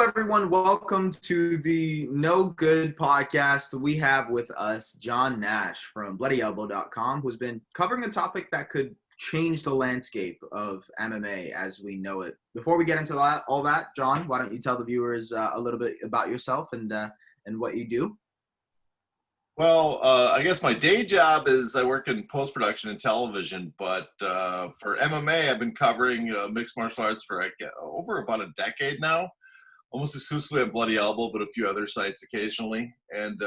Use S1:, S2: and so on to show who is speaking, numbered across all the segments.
S1: everyone. Welcome to the No Good podcast. We have with us John Nash from BloodyElbow.com, who's been covering a topic that could change the landscape of MMA as we know it. Before we get into all that, John, why don't you tell the viewers a little bit about yourself and what you do?
S2: Well, I guess my day job is I work in post-production and television, but for MMA, I've been covering mixed martial arts for over about a decade now, almost exclusively on Bloody Elbow, but a few other sites occasionally. And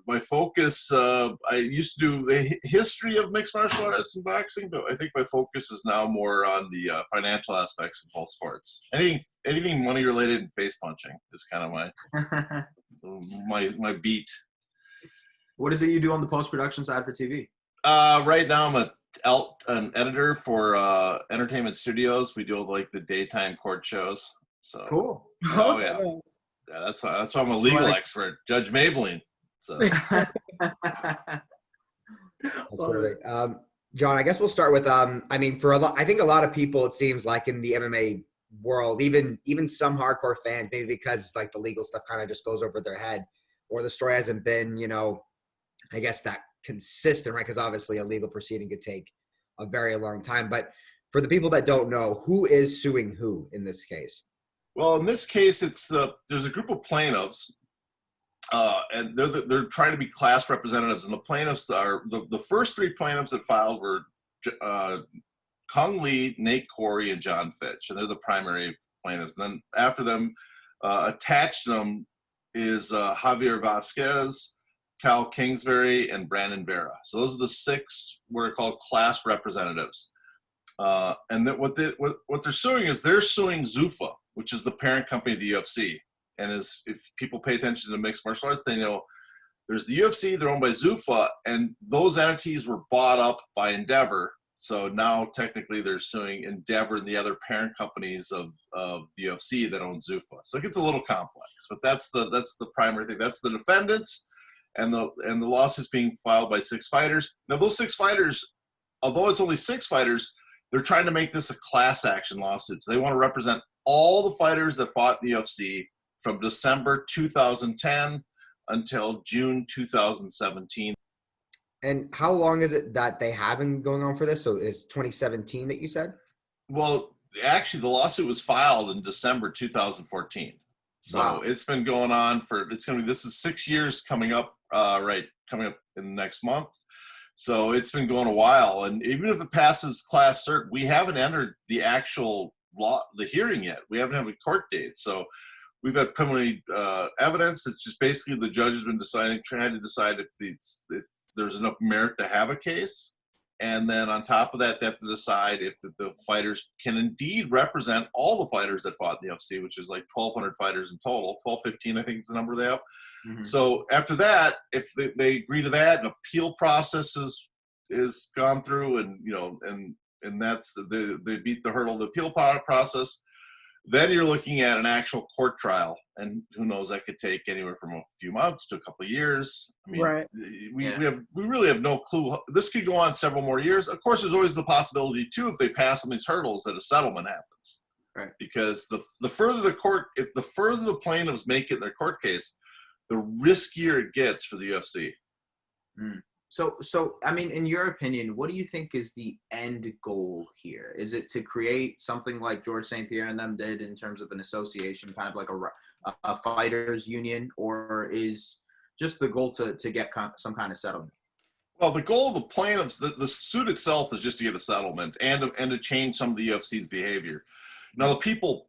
S2: my focus, I used to do a history of mixed martial arts and boxing, but I think my focus is now more on the financial aspects of both sports. Anything money-related and face punching is kind of my beat.
S1: What is it you do on the post-production side for TV?
S2: Right now, I'm an editor for Entertainment Studios. We do like the daytime court shows. So
S1: cool.
S2: Oh yeah, that's why I'm a legal expert, Judge Maybelline. So
S3: That's perfect. John, I guess we'll start with I mean, I think a lot of people, it seems like in the MMA world, even some hardcore fans, maybe because like the legal stuff kind of just goes over their head, or the story hasn't been, I guess that consistent, right? Because obviously a legal proceeding could take a very long time. But for the people that don't know, who is suing who in this case?
S2: Well, in this case, it's there's a group of plaintiffs, and they're trying to be class representatives. And the plaintiffs are the first three plaintiffs that filed were Cung, Nate Quarry, and Jon Fitch, and they're the primary plaintiffs. And then after them, attached them is Javier Vasquez, Cal Kingsbury, and Brandon Vera. So those are the six what are called class representatives. And that what they're suing is they're suing Zuffa, which is the parent company of the UFC. And if people pay attention to mixed martial arts, they know there's the UFC, they're owned by Zuffa, and those entities were bought up by Endeavor. So now technically they're suing Endeavor and the other parent companies of the UFC that own Zuffa. So it gets a little complex, but that's the primary thing. That's the defendants. And the lawsuit's being filed by six fighters. Now, those six fighters, although it's only six fighters, they're trying to make this a class action lawsuit. So they want to represent all the fighters that fought in the UFC from December 2010 until June 2017.
S3: And how long is it that they have been going on for this? So it's 2017 that you said?
S2: Well, actually, the lawsuit was filed in December 2014. So wow. It's been going on this is 6 years coming up coming up in the next month. So it's been going a while. And even if it passes class cert, we haven't entered the actual the hearing yet. We haven't had a court date. So we've had preliminary evidence. It's just basically the judge has been trying to decide if there's enough merit to have a case. And then on top of that, they have to decide if the fighters can indeed represent all the fighters that fought in the UFC, which is like 1,200 fighters in total. 1,215, I think is the number they have. Mm-hmm. So after that, if they agree to that, an appeal process is gone through, and that's they beat the hurdle of the appeal process. Then you're looking at an actual court trial, and who knows, that could take anywhere from a few months to a couple of years. I mean, right. we really have no clue. This could go on several more years. Of course, there's always the possibility too, if they pass some of these hurdles, that a settlement happens. Right. Because the further the plaintiffs make it in their court case, the riskier it gets for the UFC.
S1: Mm. So, I mean, in your opinion, what do you think is the end goal here? Is it to create something like George St-Pierre and them did in terms of an association, kind of like a fighters union, or is just the goal to get some kind of settlement?
S2: Well, the goal of the plaintiffs, the suit itself is just to get a settlement and to change some of the UFC's behavior. Now,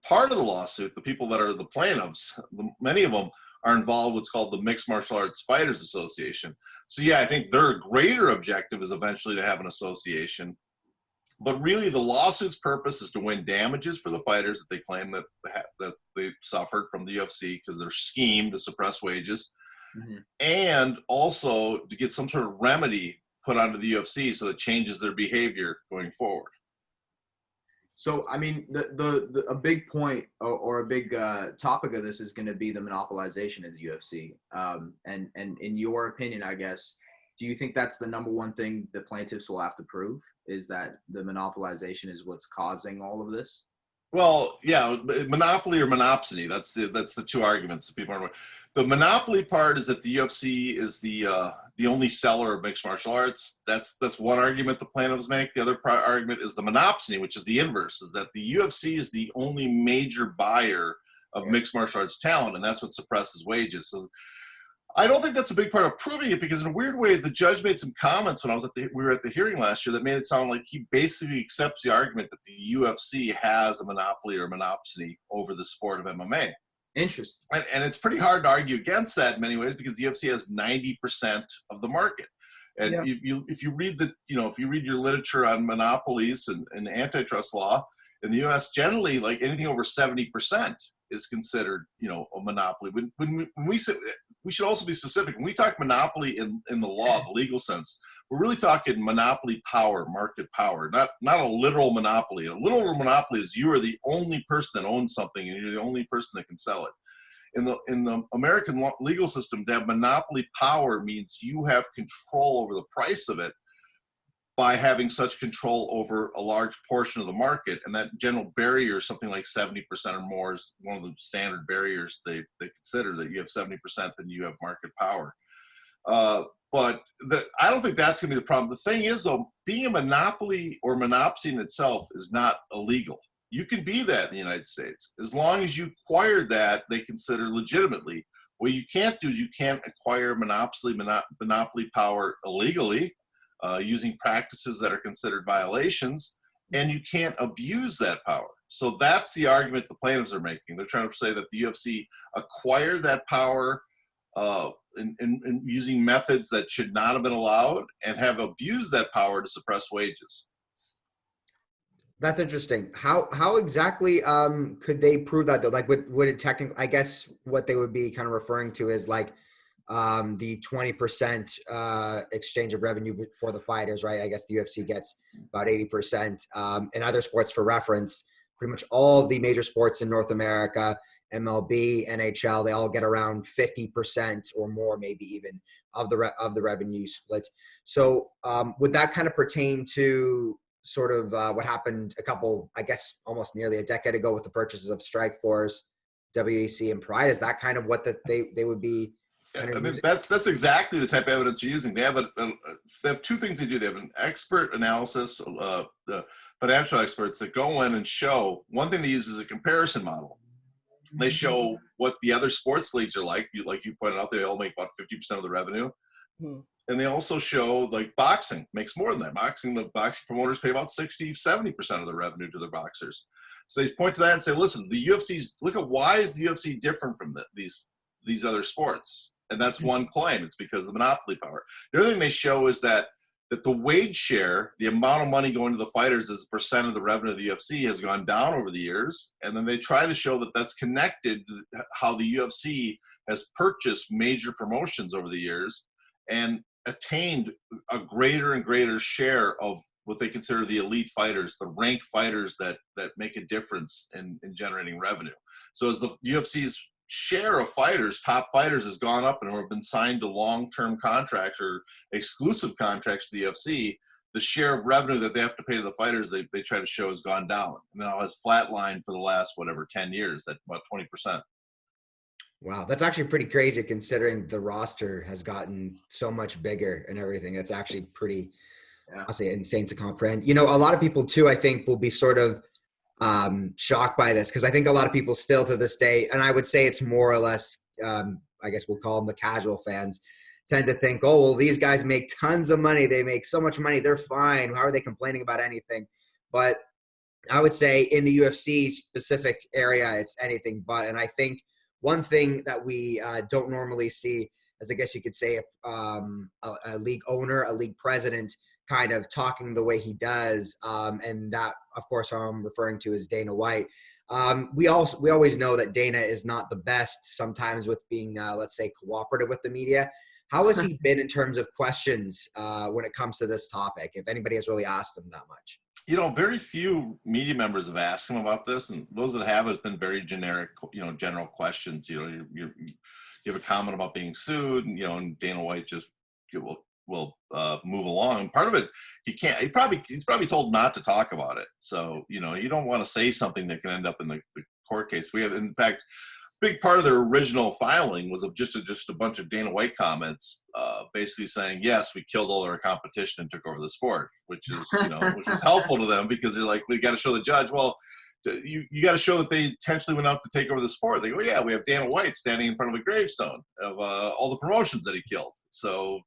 S2: part of the lawsuit, the people that are the plaintiffs, many of them are involved what's called the Mixed Martial Arts Fighters Association. So yeah, I think their greater objective is eventually to have an association. But really the lawsuit's purpose is to win damages for the fighters that they claim that they suffered from the UFC because their scheme to suppress wages. Mm-hmm. And also to get some sort of remedy put onto the UFC so it changes their behavior going forward.
S1: So, I mean, a big point or a big topic of this is going to be the monopolization of the UFC. And in your opinion, I guess, do you think that's the number one thing the plaintiffs will have to prove, is that the monopolization is what's causing all of this?
S2: Well, yeah, monopoly or monopsony. That's the two arguments that people are. The monopoly part is that the UFC is the only seller of mixed martial arts. That's one argument the plaintiffs make. The other argument is the monopsony, which is the inverse, is that the UFC is the only major buyer of mixed martial arts talent, and that's what suppresses wages. So I don't think that's a big part of proving it, because in a weird way, the judge made some comments when we were at the hearing last year that made it sound like he basically accepts the argument that the UFC has a monopoly or monopsony over the sport of MMA.
S1: Interesting.
S2: And it's pretty hard to argue against that in many ways, because the UFC has 90% of the market. And if you read if you read your literature on monopolies and antitrust law in the U.S., generally, like anything over 70% is considered, a monopoly. When we say, we should also be specific. When we talk monopoly in the law, the legal sense, we're really talking monopoly power, market power, not a literal monopoly. A literal monopoly is you are the only person that owns something and you're the only person that can sell it. In the American legal system, to have monopoly power means you have control over the price of it by having such control over a large portion of the market. And that general barrier, something like 70% or more, is one of the standard barriers they consider, that you have 70%, then you have market power. But I don't think that's going to be the problem. The thing is, though, being a monopoly or monopsony in itself is not illegal. You can be that in the United States. As long as you acquired that, they consider legitimately. What you can't do is you can't acquire monopoly power illegally, using practices that are considered violations, and you can't abuse that power. So that's the argument the plaintiffs are making. They're trying to say that the UFC acquired that power in using methods that should not have been allowed, and have abused that power to suppress wages.
S3: That's interesting. How exactly could they prove that, though? Like, would it technically? I guess what they would be kind of referring to is like the 20% exchange of revenue for the fighters, right? I guess the UFC gets about 80%. In other sports, for reference, pretty much all of the major sports in North America, MLB, NHL, they all get around 50% or more, maybe even of the revenue split. So would that kind of pertain to sort of what happened I guess almost nearly a decade ago with the purchases of Strikeforce, WEC, and Pride? Is that kind of what they would be?
S2: I mean, that's exactly the type of evidence you're using. They have two things they do. They have an expert analysis, the financial experts that go in and show. One thing they use is a comparison model. They show what the other sports leagues are like. Like you pointed out, they all make about 50% of the revenue. And they also show, like, boxing makes more than that. The boxing promoters pay about 60-70% of the revenue to their boxers. So they point to that and say, listen, why is the UFC different from these other sports? And that's one claim. It's because of the monopoly power. The other thing they show is that the wage share, the amount of money going to the fighters as a percent of the revenue of the UFC, has gone down over the years. And then they try to show that that's connected to how the UFC has purchased major promotions over the years and attained a greater and greater share of what they consider the elite fighters, the ranked fighters that make a difference in generating revenue. So as the UFC's share of fighters, top fighters, has gone up and have been signed to long-term contracts or exclusive contracts to the UFC, the share of revenue that they have to pay to the fighters, they try to show, has gone down. And now has flatlined for the last, 10 years at about 20%.
S3: Wow, that's actually pretty crazy considering the roster has gotten so much bigger and everything. It's actually pretty, honestly, insane to comprehend. A lot of people too, I think, will be sort of shocked by this, because I think a lot of people still to this day, and I would say it's more or less, I guess we'll call them the casual fans, tend to think, oh, well, these guys make tons of money. They make so much money. They're fine. How are they complaining about anything? But I would say in the UFC specific area, it's anything but. And I think one thing that we don't normally see, as I guess you could say, a league owner, a league president kind of talking the way he does, and that, of course, I'm referring to is Dana White. We always know that Dana is not the best sometimes with being, let's say, cooperative with the media. How has he been in terms of questions when it comes to this topic, if anybody has really asked him that much?
S2: Very few media members have asked him about this, and those that have has been very generic, general questions. You have a comment about being sued, and Dana White just will move along. And part of it, he's probably told not to talk about it. So, you don't want to say something that can end up in the court case. We have, in fact, big part of their original filing was of just a bunch of Dana White comments, basically saying, yes, we killed all our competition and took over the sport, which is helpful to them, because they're like, we got to show the judge, well, you got to show that they intentionally went out to take over the sport. They go, yeah, we have Dana White standing in front of a gravestone of all the promotions that he killed. So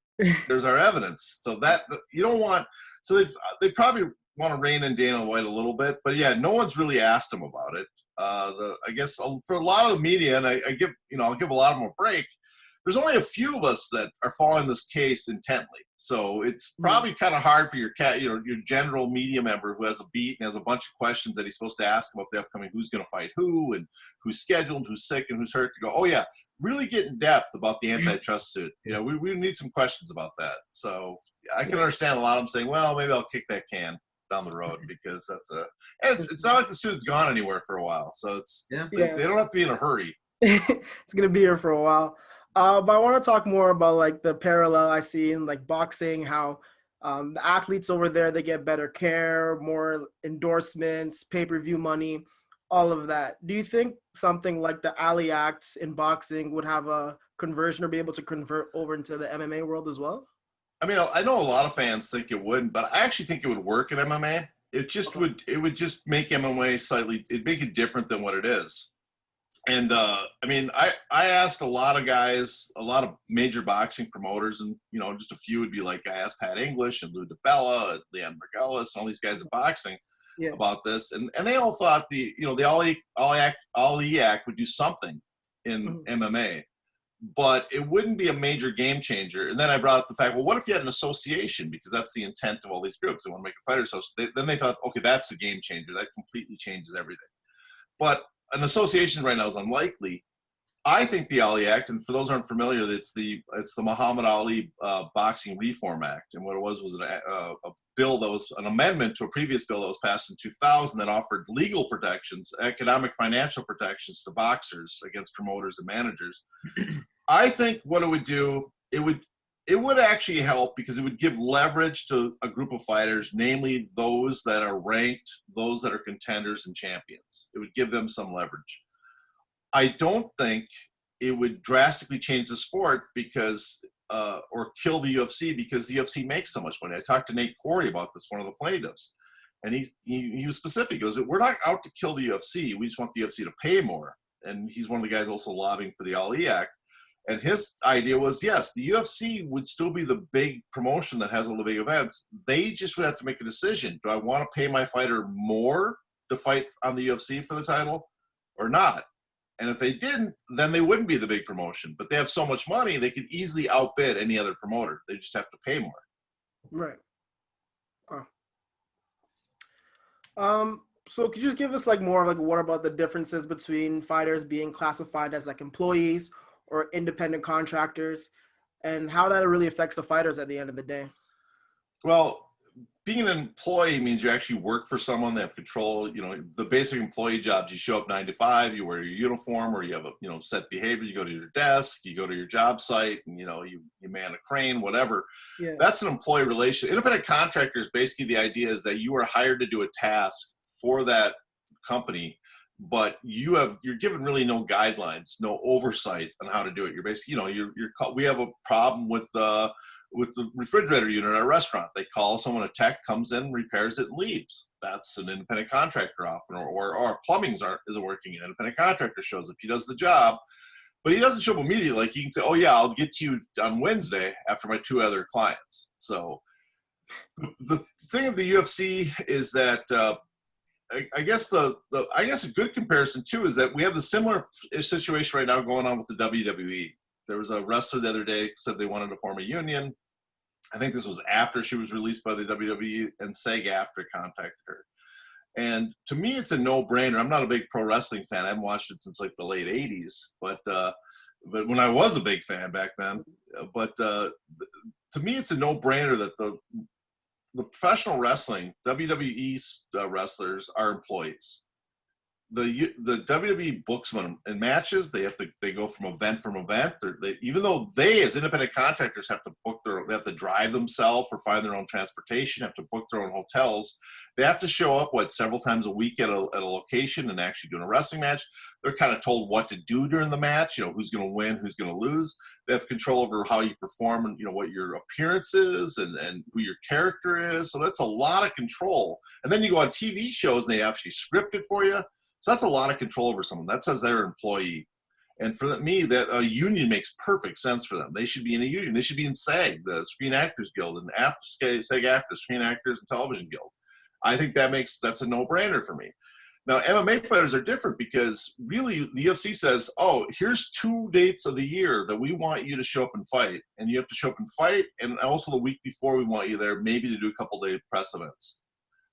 S2: there's our evidence. So that you don't want. So they probably want to rein in Dana White a little bit, but yeah, no one's really asked him about it. I guess for a lot of the media, and I'll give a lot of them a break. There's only a few of us that are following this case intently. So it's probably kind of hard for your general media member who has a beat and has a bunch of questions that he's supposed to ask about the upcoming, who's going to fight who and who's scheduled, who's sick and who's hurt, to go, oh yeah, really get in depth about the antitrust suit. We need some questions about that. So I can understand a lot of them saying, well, maybe I'll kick that can down the road, because it's not like the suit's gone anywhere for a while. So they don't have to be in a hurry.
S4: It's going to be here for a while. But I want to talk more about like the parallel I see in like boxing, how the athletes over there, they get better care, more endorsements, pay-per-view money, all of that. Do you think something like the Ali Act in boxing would have a conversion or be able to convert over into the MMA world as well?
S2: I mean, I know a lot of fans think it wouldn't, but I actually think it would work in MMA. It just would make MMA it'd make it different than what it is. And I mean, I asked a lot of guys, a lot of major boxing promoters, and just a few would be like, I asked Pat English and Lou DiBella, Leon Margulis, and all these guys in boxing about this, and they all thought the Ali Act would do something in MMA, but it wouldn't be a major game changer. And then I brought up the fact, well, what if you had an association? Because that's the intent of all these groups. They want to make a fighter association. Then they thought, okay, that's a game changer. That completely changes everything. But an association right now is unlikely. I think the Ali Act, and for those who aren't familiar, it's the Muhammad Ali Boxing Reform Act, and what it was a bill that was an amendment to a previous bill that was passed in 2000 that offered legal protections, economic, financial protections to boxers against promoters and managers. I think what it would do, it would actually help, because it would give leverage to a group of fighters, namely those that are ranked, those that are contenders and champions. It would give them some leverage. I don't think it would drastically change the sport or kill the UFC, because the UFC makes so much money. I talked to Nate Quarry about this, one of the plaintiffs, and he was specific. He goes, we're not out to kill the UFC. We just want the UFC to pay more. And he's one of the guys also lobbying for the Ali Act. And his idea was, yes, the UFC would still be the big promotion that has all the big events. They just would have to make a decision. Do I want to pay my fighter more to fight on the UFC for the title or not? And if they didn't, then they wouldn't be the big promotion. But they have so much money, they could easily outbid any other promoter. They just have to pay more.
S4: Right. So could you just give us like more of like what about the differences between fighters being classified as like employees or independent contractors, and how that really affects the fighters at the end of the day? Well,
S2: being an employee means you actually work for someone. They have control. The basic employee jobs, you show up 9 to 5, you wear your uniform, or you have a set behavior. You go to your desk, you go to your job site, and you man a crane, whatever. Yeah. That's an employee relation. Independent contractors, basically the idea is that you are hired to do a task for that company, but you're given really no guidelines, no oversight on how to do it. You're basically, we have a problem with the refrigerator unit at a restaurant. They call someone, a tech comes in, repairs it, and leaves. That's an independent contractor often, or plumbing isn't working. An independent contractor shows up. He does the job, but he doesn't show up immediately. Like, he can say, oh yeah, I'll get to you on Wednesday after my 2 other clients. So the thing of the UFC is that, I guess a good comparison too is that we have the similar situation right now going on with the WWE. There was a wrestler the other day said they wanted to form a union. I think this was after she was released by the WWE, and SAG-AFTRA contacted her. And to me, it's a no-brainer. I'm not a big pro wrestling fan. I haven't watched it since like the late 80s, but when I was a big fan back then. But to me, it's a no-brainer that the professional wrestling, WWE wrestlers are employees. the WWE books them in matches. They go from event. Even though they, as independent contractors, they have to drive themselves or find their own transportation, have to book their own hotels. They have to show up several times a week at a location and actually doing a wrestling match. They're kind of told what to do during the match. Who's going to win, who's going to lose. They have control over how you perform and what your appearance is and who your character is. So that's a lot of control. And then you go on TV shows and they actually script it for you. So that's a lot of control over someone. That says they're an employee. And for me, that a union makes perfect sense for them. They should be in a union. They should be in SAG, the Screen Actors Guild, and SAG-AFTRA, Screen Actors and Television Guild. I think that's a no-brainer for me. Now, MMA fighters are different because really the UFC says, oh, here's 2 dates of the year that we want you to show up and fight. And you have to show up and fight. And also the week before we want you there maybe to do a couple-day press events.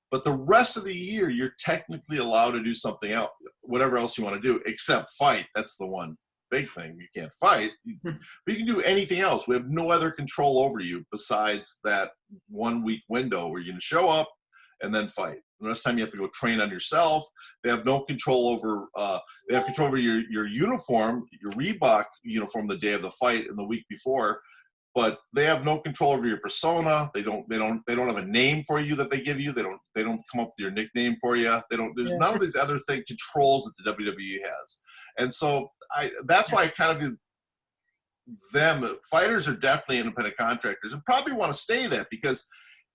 S2: But the rest of the year, you're technically allowed to do something else, whatever else you want to do, except fight. That's the one big thing. You can't fight. But you can do anything else. We have no other control over you besides that 1 week window where you're going to show up and then fight. The rest of the time, you have to go train on yourself. They have no control over. They have control over your uniform, your Reebok uniform, the day of the fight and the week before. But they have no control over your persona. They don't have a name for you that they give you. They don't come up with your nickname for you. There's none of these other controls that the WWE has. And so that's why I kind of do fighters are definitely independent contractors and probably want to stay that, because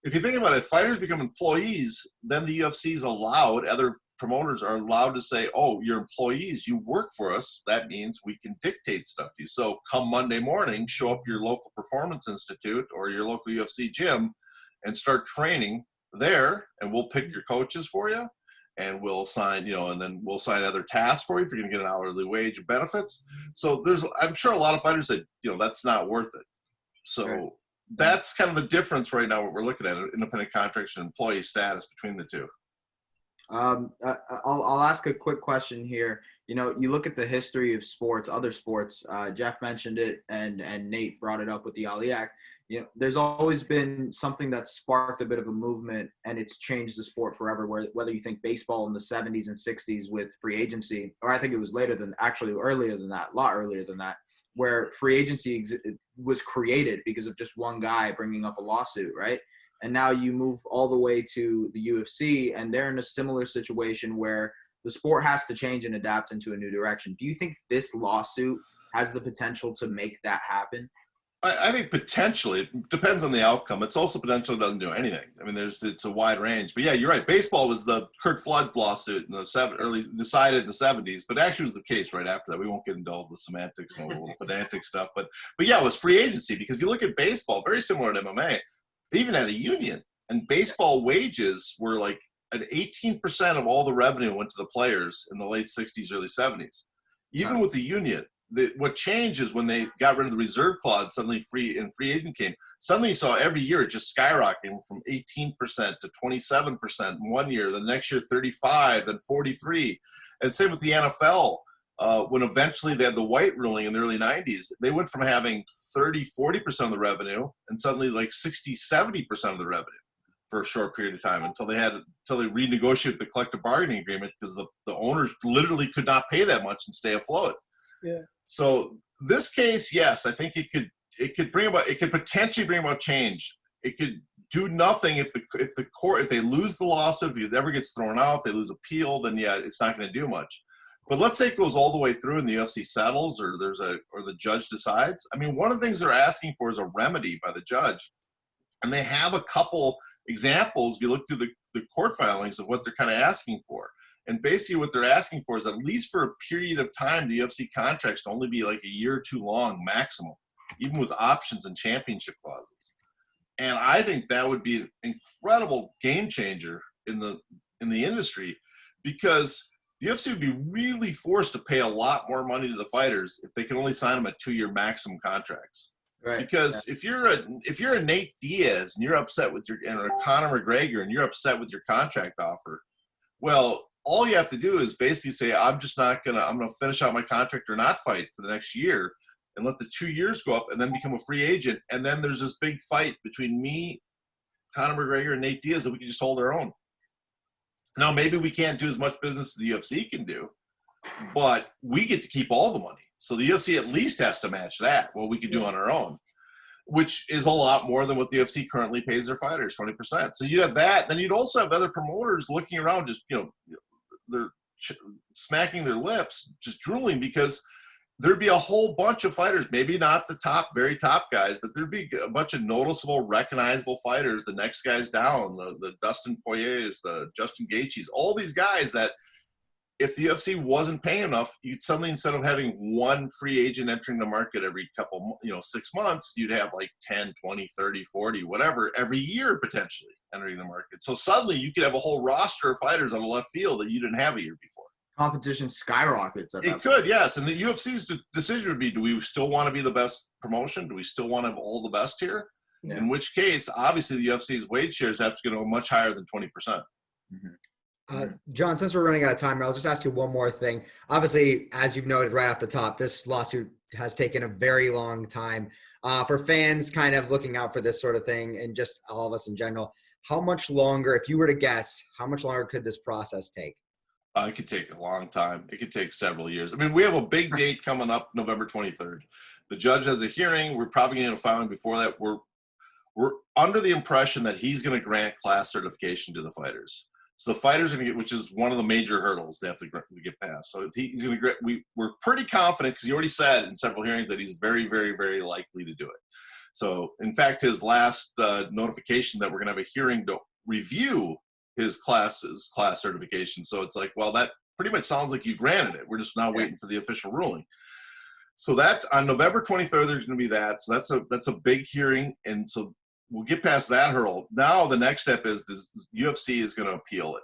S2: if you think about it, fighters become employees, then the UFC is allowed, other promoters are allowed to say, oh, you're employees, you work for us. That means we can dictate stuff to you. So come Monday morning, show up your local performance institute or your local UFC gym and start training there, and we'll pick your coaches for you, and we'll sign, and then we'll sign other tasks for you if you're going to get an hourly wage and benefits. So I'm sure a lot of fighters say, that's not worth it. So that's kind of the difference right now, what we're looking at, independent contractors and employee status between the two.
S1: I'll ask a quick question here. You look at the history of sports, other sports. Jeff mentioned it, and Nate brought it up with the Ali Act. There's always been something that sparked a bit of a movement, and it's changed the sport forever. Whether you think baseball in the 70s and 60s with free agency, or I think it was earlier than that, a lot earlier than that, where free agency was created because of just one guy bringing up a lawsuit, right? And now you move all the way to the UFC, and they're in a similar situation where the sport has to change and adapt into a new direction. Do you think this lawsuit has the potential to make that happen?
S2: I think potentially. It depends on the outcome. It's also potential it doesn't do anything. I mean, it's a wide range. But yeah, you're right. Baseball was the Curt Flood lawsuit in the decided in the 70s, but actually was the case right after that. We won't get into all the semantics and all the little pedantic stuff. But yeah, it was free agency, because if you look at baseball, very similar to MMA, they even had a union, and baseball wages were like an 18% of all the revenue went to the players in the late 60s, early 70s. Even with the union, what changed is when they got rid of the reserve clause, suddenly free agent came. Suddenly you saw every year it just skyrocketing from 18% to 27% in 1 year, the next year 35, then 43. And same with the NFL. When eventually they had the white ruling in the early 90s, they went from having 30, 40% of the revenue and suddenly like 60, 70% of the revenue for a short period of time until they renegotiated the collective bargaining agreement, because the owners literally could not pay that much and stay afloat.
S4: Yeah.
S2: So this case, yes, I think it could potentially bring about change. It could do nothing if they lose the lawsuit, if it ever gets thrown out, if they lose appeal, then yeah, it's not going to do much. But let's say it goes all the way through and the UFC settles, or the judge decides. I mean, one of the things they're asking for is a remedy by the judge, and they have a couple examples. If you look through the court filings of what they're kind of asking for. And basically what they're asking for is, at least for a period of time, the UFC contracts can only be like a year or two long maximum, even with options and championship clauses. And I think that would be an incredible game changer in the industry, because the UFC would be really forced to pay a lot more money to the fighters if they can only sign them at 2-year maximum contracts. Right. Because if you're a Nate Diaz and you're upset with or a Conor McGregor and you're upset with your contract offer, well, all you have to do is basically say, I'm going to finish out my contract or not fight for the next year, and let the 2 years go up, and then become a free agent. And then there's this big fight between me, Conor McGregor, and Nate Diaz that we can just hold our own. Now, maybe we can't do as much business as the UFC can do, but we get to keep all the money. So the UFC at least has to match that, what we could do on our own, which is a lot more than what the UFC currently pays their fighters, 20%. So you'd have that. Then you'd also have other promoters looking around, just, they're smacking their lips, just drooling, because there'd be a whole bunch of fighters, maybe not the very top guys, but there'd be a bunch of noticeable, recognizable fighters. The next guys down, the Dustin Poiriers, the Justin Gaethjes, all these guys that, if the UFC wasn't paying enough, you'd suddenly, instead of having one free agent entering the market every couple, 6 months, you'd have like 10, 20, 30, 40, whatever, every year potentially entering the market. So suddenly you could have a whole roster of fighters on the left field that you didn't have a year before.
S1: Competition skyrockets.
S2: It could, yes. And the UFC's decision would be, do we still want to be the best promotion? Do we still want to have all the best here? Yeah. In which case, obviously, the UFC's wage shares have to go much higher than 20%. Mm-hmm.
S3: John, since we're running out of time, I'll just ask you one more thing. Obviously, as you've noted right off the top, this lawsuit has taken a very long time. For fans kind of looking out for this sort of thing, and just all of us in general, how much longer, if you were to guess, how much longer could this process take?
S2: It could take a long time. It could take several years. I mean, we have a big date coming up November 23rd. The judge has a hearing. We're probably going to file before that. We're under the impression that he's going to grant class certification to the fighters. So the fighters are going to get, which is one of the major hurdles they have to get past. So if he's going to, we're pretty confident, because he already said in several hearings that he's very, very, very likely to do it. So in fact, his last notification that we're going to have a hearing to review his class certification. So it's like, well, that pretty much sounds like you granted it. We're just now waiting for the official ruling. So that on November 23rd, there's going to be that. So that's a big hearing. And so we'll get past that hurdle. Now the next step is this UFC is going to appeal it.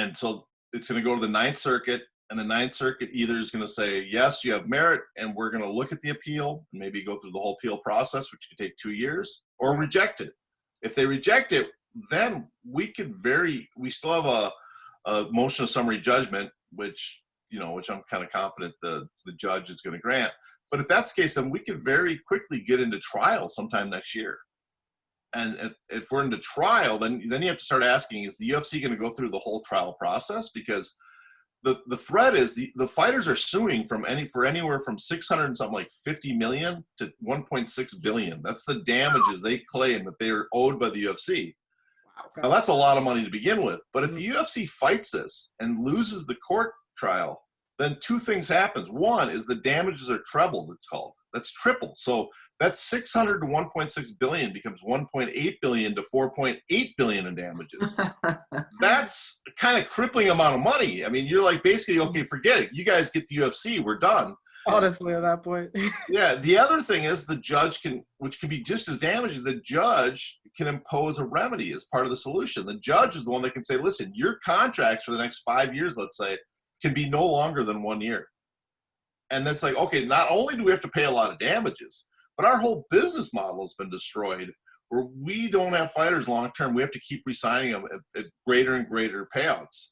S2: And so it's going to go to the Ninth Circuit, and the Ninth Circuit either is going to say, yes, you have merit, and we're going to look at the appeal and maybe go through the whole appeal process, which could take 2 years, or reject it. If they reject it, then we still have a motion of summary judgment, which I'm kind of confident the judge is going to grant. But if that's the case, then we could very quickly get into trial sometime next year. And if we're into trial, then you have to start asking, is the UFC going to go through the whole trial process? Because the threat is the fighters are suing for anywhere from 600 and something like 50 million to 1.6 billion. That's the damages they claim that they are owed by the UFC. Now that's a lot of money to begin with. But if the UFC fights this and loses the court trial, then two things happen. One is the damages are trebled, it's called. That's triple. So that's 600 to 1.6 billion becomes 1.8 billion to 4.8 billion in damages. That's kind of crippling amount of money. I mean, you're like, basically, okay, forget it. You guys get the UFC, we're done.
S4: Honestly, at that point.
S2: Yeah. The other thing is the judge which can be just as damaging, the judge can impose a remedy as part of the solution. The judge is the one that can say, listen, your contracts for the next 5 years, let's say, can be no longer than 1 year. And that's like, okay, not only do we have to pay a lot of damages, but our whole business model has been destroyed, where we don't have fighters long-term. We have to keep re-signing them at greater and greater payouts.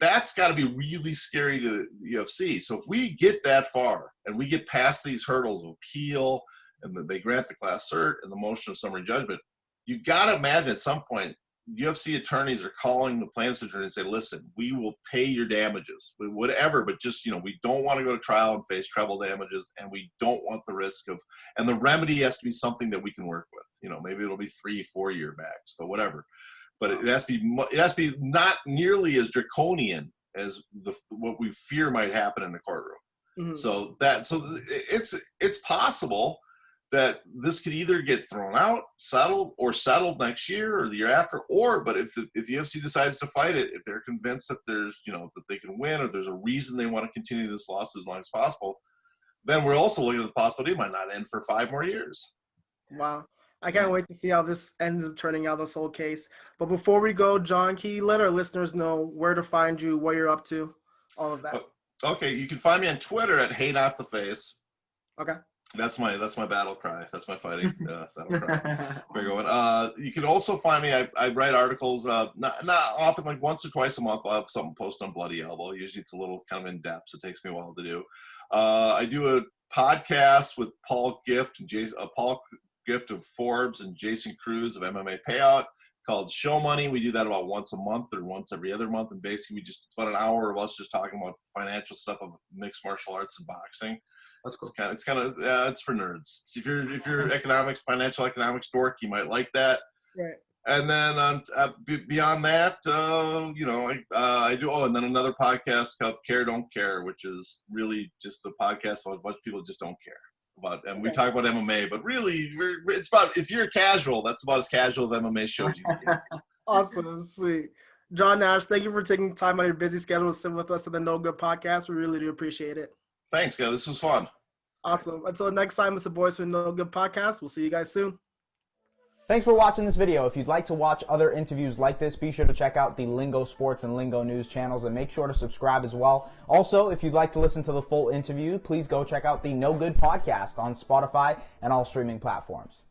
S2: That's got to be really scary to the UFC. So if we get that far and we get past these hurdles of appeal and they grant the class cert and the motion of summary judgment, you got to imagine at some point UFC attorneys are calling the plaintiff's attorney and say, listen, we will pay your damages, whatever, but just, we don't want to go to trial and face treble damages, and we don't want the risk of, and the remedy has to be something that we can work with. Maybe it'll be 3-4 year max, but whatever. But it has to be not nearly as draconian as what we fear might happen in the courtroom. Mm-hmm. So it's possible that this could either get thrown out, settled next year or the year after, but if the UFC decides to fight it, if they're convinced that there's, that they can win, or there's a reason they want to continue this lawsuit as long as possible, then we're also looking at the possibility it might not end for 5 more years.
S4: Wow. I can't wait to see how this ends up turning out, this whole case. But before we go, John, can you let our listeners know where to find you, what you're up to, all of that?
S2: Okay. You can find me on Twitter at HeyNotTheFace.
S4: Okay.
S2: That's my battle cry. That's my fighting battle cry. Very good one. You can also find me. I write articles, not often, like once or twice a month. I'll have something posted on Bloody Elbow. Usually it's a little kind of in depth, so it takes me a while to do. I do a podcast with Paul Gift and Paul gift of Forbes and Jason Cruz of MMA Payout called Show Money. We do that about once a month or once every other month, and basically it's about an hour of us just talking about financial stuff of mixed martial arts and boxing. That's cool. It's for nerds. So if you're financial economics dork, you might like that.
S4: Right.
S2: And then beyond that, I do. Oh, and then another podcast called Care Don't Care, which is really just a podcast about a bunch of people who just don't care about. And we talk about MMA, but really, it's about, if you're casual, that's about as casual as MMA shows you can get.
S4: Awesome, sweet. John Nash, thank you for taking time out of your busy schedule to sit with us at the No Good Podcast. We really do appreciate it.
S2: Thanks, guys. This was fun.
S4: Awesome. Until next time, it's the boys from No Good Podcast. We'll see you guys soon.
S5: Thanks for watching this video. If you'd like to watch other interviews like this, be sure to check out the Lingo Sports and Lingo News channels, and make sure to subscribe as well. Also, if you'd like to listen to the full interview, please go check out the No Good Podcast on Spotify and all streaming platforms.